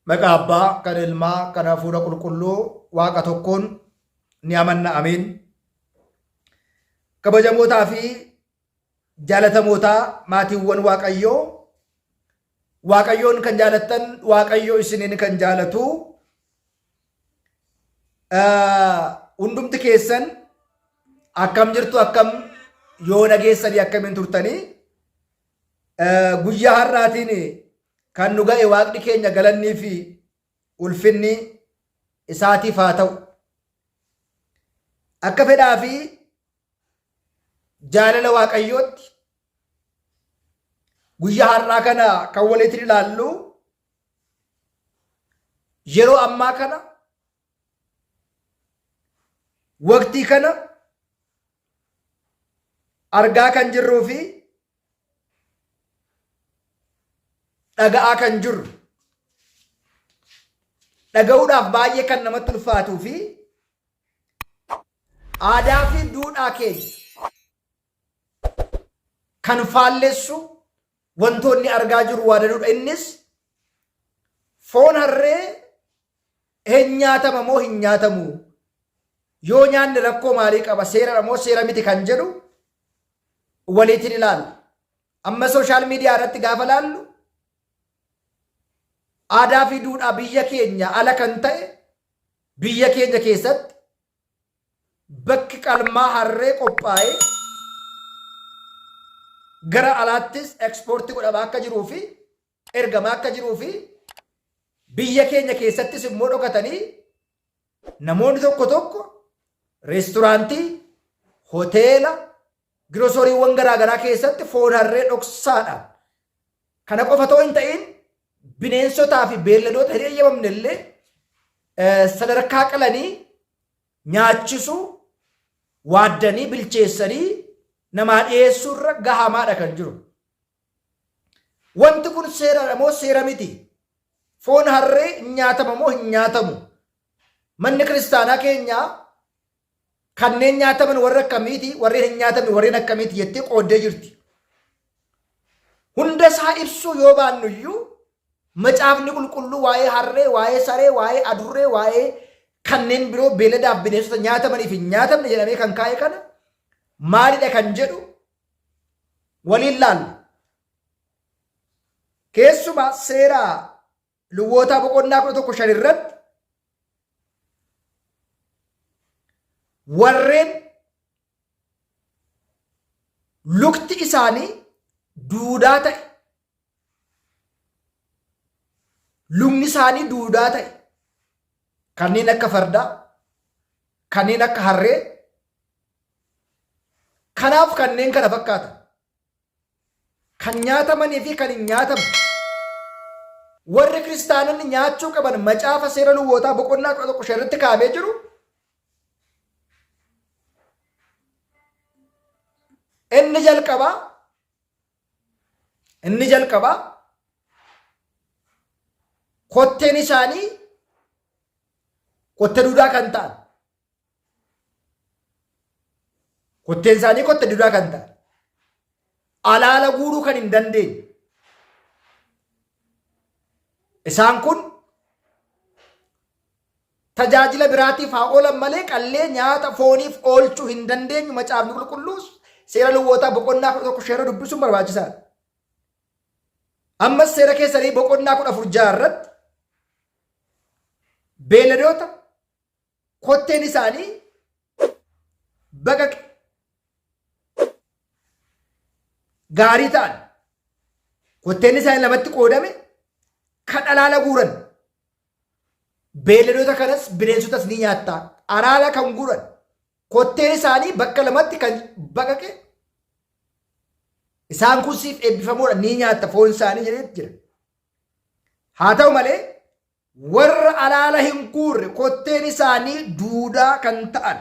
Maqaa Abbaa, kan Ilmaa, kan Hafuura Qulqulluu, Waaqa tokkoon ni amanna. Amiin. Kabajamootaa fi jaalatamootaa maatiiwwan Waaqayyoo, Waaqayyoon kan jaalattan, Waaqayyoo isiniin kan jaalatu, hundumti keessan akkam jirtu, akkam yoo dhageessanii akkamiin turtanii, guyyaa har'aatiin kan nu ga'e Waaqni keenya galannii fi ulfinni isaatiif haa ta'u. Akka fedhaa fi jaalala Waaqayyootti guyyaa har'aa kana kan walitti ilaallu yeroo ammaa kana waqtii kana argaa kan jirruu fi dhaga'aa kan jirru, dhaga'uudhaaf baay'ee kan namatti ulfaatuu fi aadaa fi duudhaa keenya kan faallessu wantoonni argaa jiru waa danuudha. Innis foon harree hin nyaatama moo hin nyaatamu? Yoo nyaanne rakkoo maalii qaba? Seera moo seera miti kan jedhu waliitiin ilaalla. Amma sooshaal miidiyaa irratti gaafa laallu aadaa fi duudhaa biyya keenya ala kan ta'e, biyya keenya keessatti bakki qalmaa harree qophaa'ee gara alaattis ekspoortii godhamaa akka jiruu fi ergamaa akka jiruu fi biyya keenya keessattis immoo dhokatanii namoonni tokko tokko reesturaantii, hoteela, giroosoriiwwan garaagaraa keessatti foon harree dhoksaadhaan kana qofa ta'uu hin ta'in bineensotaa fi beelladoota hin eeyyamamne illee sadarkaa qalanii nyaachisuu, waaddanii, bilcheessanii namaa dhiyeessuu irra gahamaadha kan jiru. Wanti kun seera moo seera miti? Foon harree hin nyaatama moo hin nyaatamu? Manni kiristaanaa keenyaa kanneen nyaataman warra akkamiiti, warreen hin nyaatamne warreen akkamiiti jettee qooddee jirti. Hunda isaa ibsuu yoo baannu iyyuu macaafni qulqulluu waa'ee harree, waa'ee saree, waa'ee adurree, waa'ee kanneen biroo beeladaaf bineensota nyaatamanii fi hin nyaatamne jedhamee kan kaa'e kana maalidha kan jedhu waliin laalla. Keessumaa seera Lewwotaa boqonnaa 11:5 irratti warreen lukti isaanii duudaa ta'e, lukni isaanii duudaa ta'e, kanneen akka fardaa, kanneen akka harree, kanaaf kanneen kana fakkaatan kan nyaatamanii fi kan hin nyaatamne warri kiristaanonni nyaachuu qaban macaafa seera Lewwotaa boqonnaa 11 irratti kaa'amee jiru. Inni jalqabaa kotteen isaanii kotte duudaa kan ta'an, kotteen isaanii kotte duudaa kan ta'an, alaala guuruu kan hin dandeenye, isaan kun tajaajila biraatiif haa oolan malee qallee nyaata fooniif oolchuu hin dandeenyu. Macaafni qulqulluus seera Lewwotaa boqonnaa 11 dubbisuun barbaachisaadha. Ammas seera keessanii boqonnaa 14 irratti beeladoota kotteen isaanii baqaqe gaarii ta'an, kotteen isaanii lamatti qoodame kan alaala guuran, beeladoota kanas bineensotas ni nyaattaa, alaala kan guuran, kotteen isaanii bakka lamatti kan baqaqe, isaan kun siif eebbifamoodha, ni nyaatta foon isaanii jedhee jira. Haa ta'u malee warra alaala hin guurre kotteen isaanii duudaa kan ta'an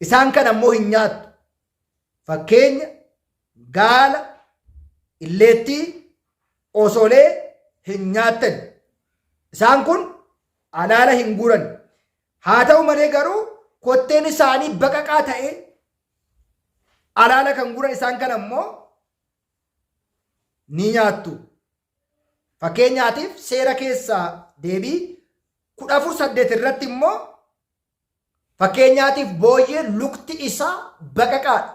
isaan kan ammoo hin nyaattu. Fakkeenya gaala, illeettii, osolee hin nyaattan. Isaan kun alaala hin guuran. Haa ta'u malee garuu kotteen isaanii baqaqaa ta'ee alaala kan guuran isaan kan ammoo ni nyaattu. Fakkeenyaatiif seera keessaa deebii 14:8 irratti immoo fakkeenyaatiif booyyeen lukti isaa baqaqaadha.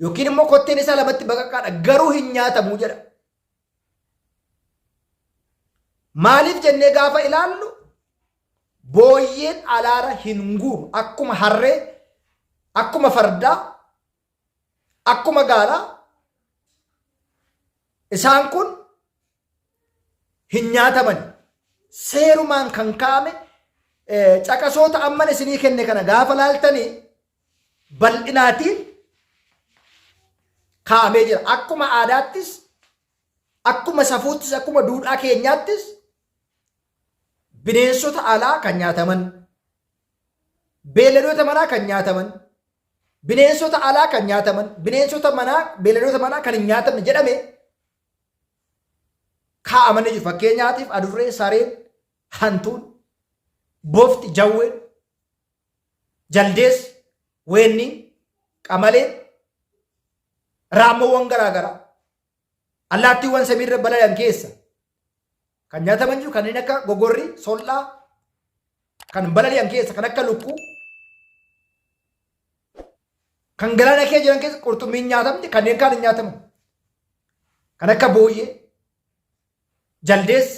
Yookiin immoo kotteen isaa lamatti baqaqaadha garuu hin nyaatamu jedha. Maaliif jennee gaafa ilaallu booyyeen alaala hin guuru akkuma harree, akkuma fardaa, akkuma gaalaa isaan kun hin nyaataman. Seerumaan kan kaa'ame caqasoota amman isinii kenne kana gaafa laaltanii bal'inaatiin kaa'amee jira. Akkuma aadaattis, akkuma safuuttis, akkuma duudhaa keenyaattis bineensota alaa kan nyaataman, beelladoota manaa kan nyaataman, bineensota alaa kan nyaataman, bineensota manaa, beelladoota manaa kan hin nyaatamne jedhame kaa'amanii jiru. Fakkeenyaatiif adurree, sareen, hantuun, bofti, jawween, jaldeessi, weenni, qamaleen, raammoowwan garaagaraa allaattiiwwan samiirra balali'an keessa kan nyaataman jiru. Kanneen akka gogorrii, sol'aa kan balali'an keessa kan akka lukkuu, kan galaana kee jiran keessa qurxummiin nyaatamti, kanneen kaan hin nyaataman kan akka booyyee, jaldeessi,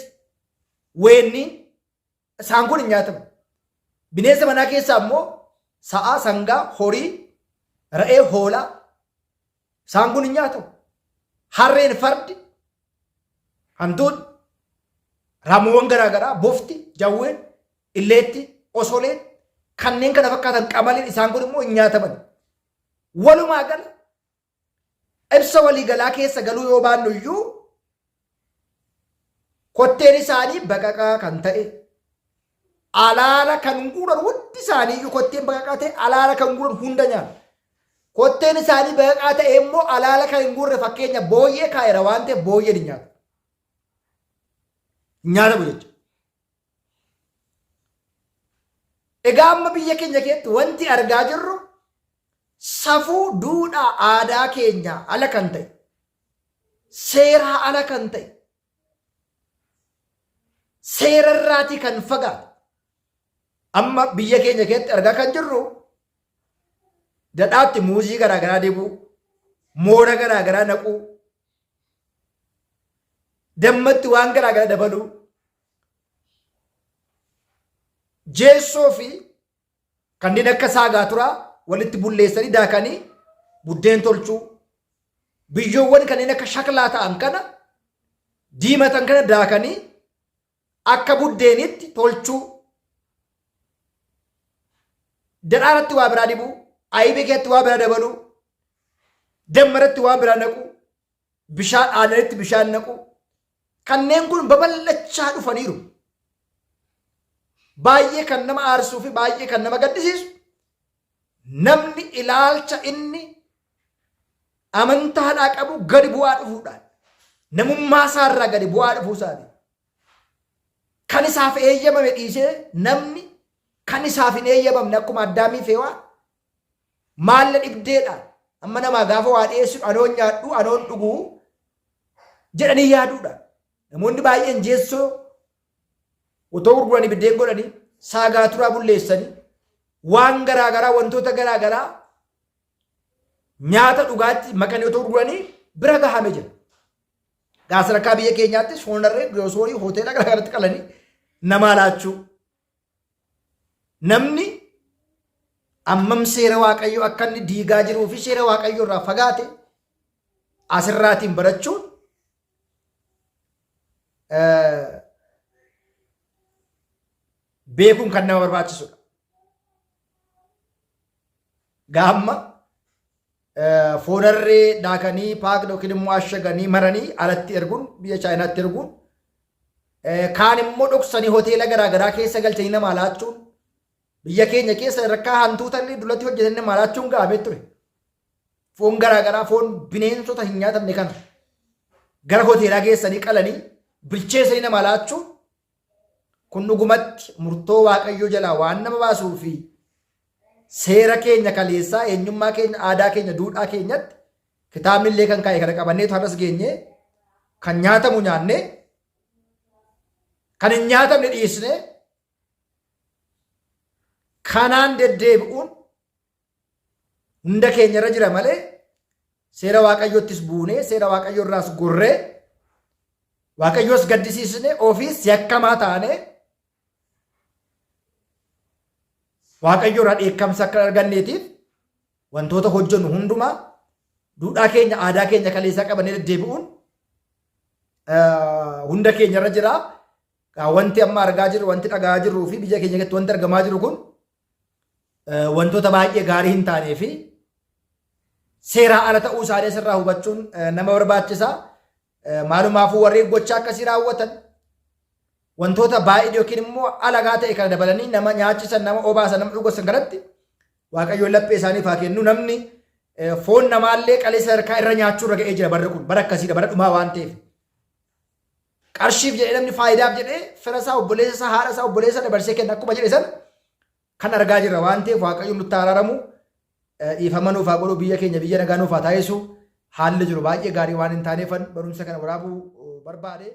weenni isaan kun hin nyaataman. Bineensa manaa keessaa immoo sa'a, sangaa, horii, re'ee, hoolaa isaan kun hin nyaatamu. Harreen, fardi, hantuun, raammoowwan garaagaraa, bofti, jawween, illeetti, osoleen kanneen kana fakkaatan qamaleen isaan kun immoo hin nyaataman. Walumaa gala ibsa waliigalaa keessa galuu yoo baannu iyyuu kotteen isaanii baqaqaa kan ta'e, alaala kan guuran hundi isaanii iyyuu kotteen baqaqaa ta'e alaala kan guuran hunda nyaata. Kotteen isaanii baqaqaa ta'e immoo alaala kan hin guurre fakkeenya booyyee kaa'eera waan ta'eef booyyeen hin nyaata. Nyaatamu jechuudha. Egaa amma biyya keenya keessatti wanti argaa jirru safuu duudhaa aadaa keenyaa ala kan ta'e, seeraa ala kan ta'e, seerarraatii kan fagaate amma biyya keenya keessatti argaa kan jirru dadhaatti muuzii garaagaraa dibuu, moora garaagaraa naquu, dammatti waan garaagaraa dabaluu, jeessoo fi kanneen akka saagaaturaa walitti bulleessanii daakanii buddeen tolchuu, biyyoowwan kanneen akka shaklaa ta'an kana diimatan kana daakanii akka buddeenitti tolchuu, dadhaarratti waa biraa dibuu, ayibee keetti waa biraa dabaluu, dammaratti waa biraa naquu, bishaan aananitti bishaan naquu, kanneen kun babal'achaa dhufaniiru. Baay'ee kan nama aarsuu fi baay'ee kan nama gaddisiisu namni ilaalcha inni amantaadhaa qabu gadi bu'aa dhufuudhaan namummaa isaarraa gadi bu'aa dhufuu isaati. Kan isaaf eeyyamame dhiisee namni kan isaaf hin eeyyamamne akkuma Addaamii fi Hewaan maalla dhibdeedhaan amma namaa gaafa waa dhiyeessu anoon nyaadhu anoon dhuguu jedhanii yaaduudhaan namoonni baay'een jeessoo otoo gurguranii biddeen godhanii saagaaturaa bulleessanii waan garaagaraa wantoota garaagaraa nyaata dhugaatti makanii otoo gurguranii bira gahame jira. Gaasarakkaa biyya keenyaatti soonarree giroosorii hoteela garaagaraatti qalanii namaa laachuu. Namni ammam seera waaqayyoo akka inni diigaa jiruu fi seera waaqayyoo irraa fagaate asirraatiin barachuun beekuun kan nama barbaachisudha. Gaamma foonarree daakanii paakni yookiin immoo ashaganii maranii alatti erguun biyya chaayinaatti erguun kaan immoo dhoksanii hoteela garaagaraa keessa galchanii nama laachuun biyya keenya keessa rakkaa hantuuta illee dullatti hojjetan nama laachuun gahamee ture. Foon garaagaraa foon bineensota hin nyaatamne kana gara hoteelaa geessanii qalanii bilcheessanii nama laachuun kun dhugumatti murtoo waaqayyoo jalaa waan nama baasuu fi seera keenya kaleessaa eenyummaa keenya aadaa keenya duudhaa keenyatti kitaabni illee kan kaa'e kana qabanneetu har'as geenye kan nyaatamu nyaanne kan hin nyaatamne dhiisne kanaan deddeebi'uun hunda keenya irra jira malee seera waaqayyoottis buunee seera waaqayyoo irraas gorree waaqayyoos gaddisiisne ofiis yakkamaa taane waaqayyoo irraa dheekkamsa akka arganneetiif wantoota hojjennu hundumaa duudhaa keenya aadaa keenya kaleessaa qabannee deddeebi'uun hunda keenya irra jira. Wanti amma argaa jirru wanti dhagaa jirruu fi biyya keenya keessatti wanti argamaa jiru kun wantoota baay'ee gaarii hin taanee fi seeraa ala ta'uu isaanii asirraa hubachuun nama barbaachisa. Maalumaafuu warreen gochaa akkasii raawwatan wantoota baay'ee yookiin immoo alagaa ta'e kana dabalanii nama nyaachisan nama obaasan nama dhugosan kanatti waaqayyoon laphee isaaniif haa kennu. Namni foon namaallee qalee sadarkaa irra nyaachuu irra ga'ee jira barri kun bara akkasiidha bara dhumaa waan ta'eef. Qarshiif jedhee namni faayidaaf jedhee fira isaa obboleessa isaa haadha isaa obboleessa dabarsee kenna akkuma jedhe sana kan argaa jirra waan ta'eef waaqayyoon nutti araaramu dhiifama nuuf haa godhu biyya keenya biyya nagaa nuuf haa taasisu haalli jiru baay'ee gaarii waan hin taaneefan barumsa kana waraabuu barbaade.